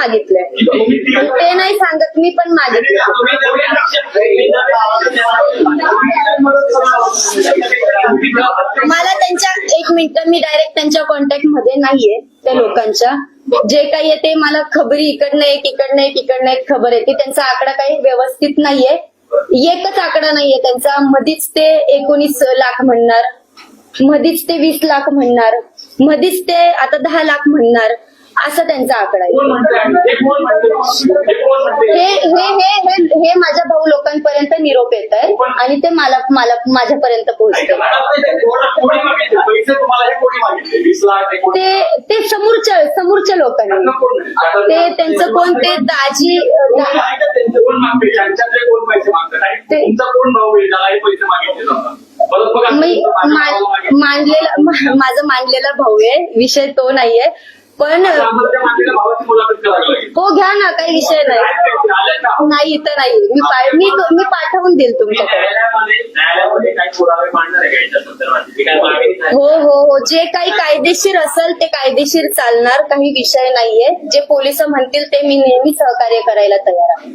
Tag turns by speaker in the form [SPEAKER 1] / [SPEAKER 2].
[SPEAKER 1] मागितलंय, ते नाही सांगत, मी पण मागितलं. मला त्यांच्या, एक मिनिट, मी डायरेक्ट त्यांच्या कॉन्टॅक्ट मध्ये नाहीये त्या लोकांच्या. जे काही आहे ते मला खबरी इकडनं एक खबर येते. त्यांचा आकडा काही व्यवस्थित नाहीये, एकच आकडा नाहीये त्यांचा. मधीच ते 19 लाख म्हणणार, मधीच ते 20 लाख म्हणणार, मधीच ते आता 10 लाख म्हणणार, असा त्यांचा आकडा आहे. हे माझ्या भाऊ लोकांपर्यंत निरोप येत आहे आणि ते मला माझ्यापर्यंत पोहोचते. ते समोरच्या लोकांनी, ते त्यांचं कोण, ते दाजी, माझा मांडलेला भाऊ आहे, विषय तो नाहीये. पण हो घ्या ना, काही विषय नाही तर नाही, मी पाठवून देईल तुमच्याकडे. हो, जे काही कायदेशीर असेल ते कायदेशीर चालणार, काही विषय नाहीये. जे पोलिस म्हणतील ते मी नेहमी सहकार्य करायला तयार आहे.